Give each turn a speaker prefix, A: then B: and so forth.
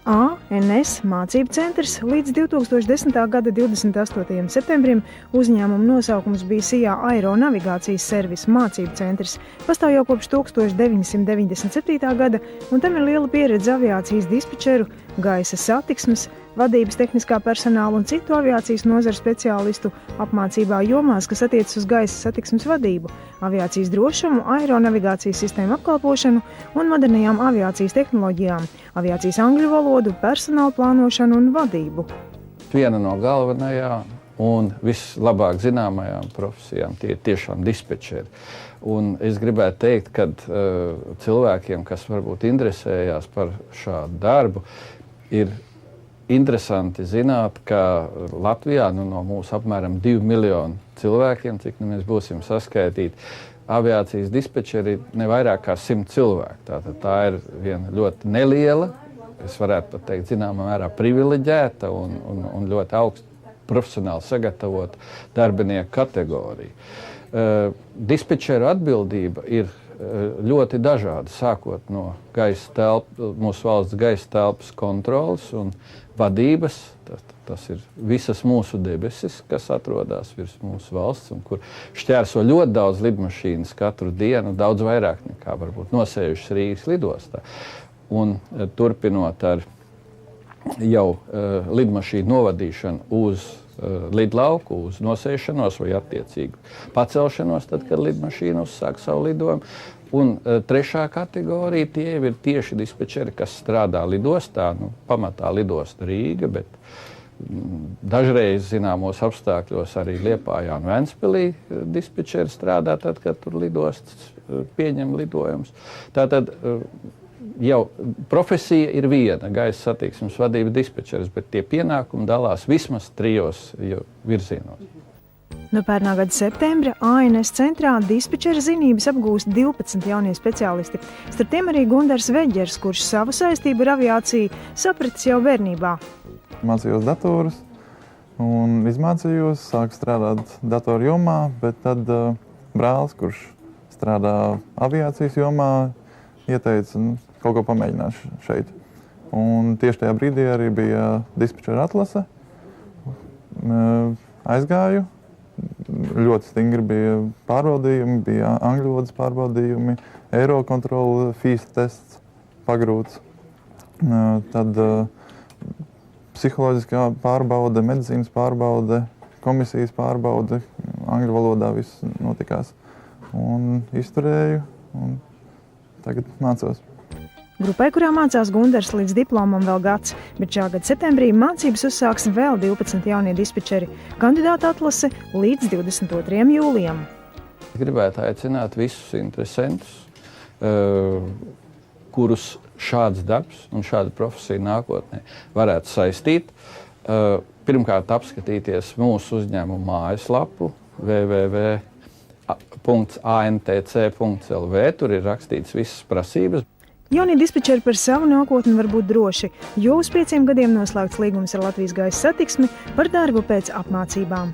A: ANS mācību centrs līdz 2010. gada 28. septembrim uzņēmuma nosaukums bija SIA aeronavigācijas servisa mācību centrs. Pastāv jau kopš 1997. gada, un tam ir liela pieredze aviācijas dispečeru, gaisa satiksmes, vadības tehniskā personāla un citu aviācijas nozaru speciālistu apmācībā jomās, kas attiecas uz gaisa satiksmes vadību, aviācijas drošumu, aeronavigācijas sistēmu apkalpošanu un modernajām aviācijas tehnoloģijām, aviācijas angļu valodu, personāla plānošanu un vadību.
B: Viena no galvenajām un vislabāk zināmajām profesijām tie ir tiešām dispečeri. Un es gribētu teikt, ka cilvēkiem, kas varbūt interesējās par šādu darbu, ir interesanti zināt, ka Latvijā no mūsu apmēram 2 miljonu cilvēkiem, cik mēs būsim saskaitīti, aviācijas dispečeri ir ne vairāk kā 100 cilvēki. Tātad tā ir viena ļoti neliela, es varētu pat teikt, zināmā mērā privileģēta un ļoti augsta profesionāli sagatavota darbinieku kategorija. Dispečeru atbildība ir ļoti dažādi, sākot no mūsu valsts gaisa telpas kontrolas un vadības. Tas ir visas mūsu debesis, kas atrodas virs mūsu valsts un kur šķērso ļoti daudz lidmašīnas katru dienu, daudz vairāk nekā varbūt nosējušas Rīgas lidostā. Un turpinot ar jau lidmašīnu novadīšanu uz lidlauku, uz nosēšanos vai attiecīgu pacelšanos, tad, kad lidmašīna uzsāk savu lidojumu. Un trešā kategorija tie ir tieši dispečeri, kas strādā lidostā, pamatā lidosta Rīga, bet dažreiz zināmos apstākļos arī Liepājā un Ventspilī dispečeri strādā tad, kad tur lidostas pieņem lidojumus. Tātad jau profesija ir viena, gaisa satiksmes vadība dispečeris, bet tie pienākumi dalās vismaz 3 virzienos.
A: No pērnā gada septembra ANS centrā dispečera zinības apgūst 12 jaunie speciālisti. Starp tiem arī Gundars Veģers, kurš savu saistību ar aviāciju sapratis jau bērnībā.
C: Mācījos datorus un izmācījos, sāku strādāt datoru jomā, bet tad brālis, kurš strādā aviācijas jomā, ieteica kaut ko pamēģināt šeit. Un tieši tajā brīdī arī bija dispečera atlase. Aizgāju. Ļoti stingri bija pārbaudījumi, bija angļu valodas pārbaudījumi, Eirokontrola, FIS tests pagrūts. Tad psiholoģiskā pārbaude, medicīnas pārbaude, komisijas pārbaude, angļu valodā viss notikās. Un izturēju, un tagad mācos.
A: Grupai, kurā mācās Gundars, līdz diplomam vēl gads, bet šā gada septembrī mācības uzsāks vēl 12 jaunie dispečeri. Kandidāta atlase līdz 22. jūlijam.
B: Gribētu aicināt visus interesantus, kurus šāds darbs un šāda profesija nākotnē varētu saistīt. Pirmkārt, apskatīties mūsu uzņēmuma mājaslapu www.antc.lv. Tur ir rakstīts visas prasības.
A: Jaunie dispečeri par savu nākotni var būt droši, jo uz 5 gadiem noslēgts līgums ar Latvijas gaisa satiksmi par darbu pēc apmācībām.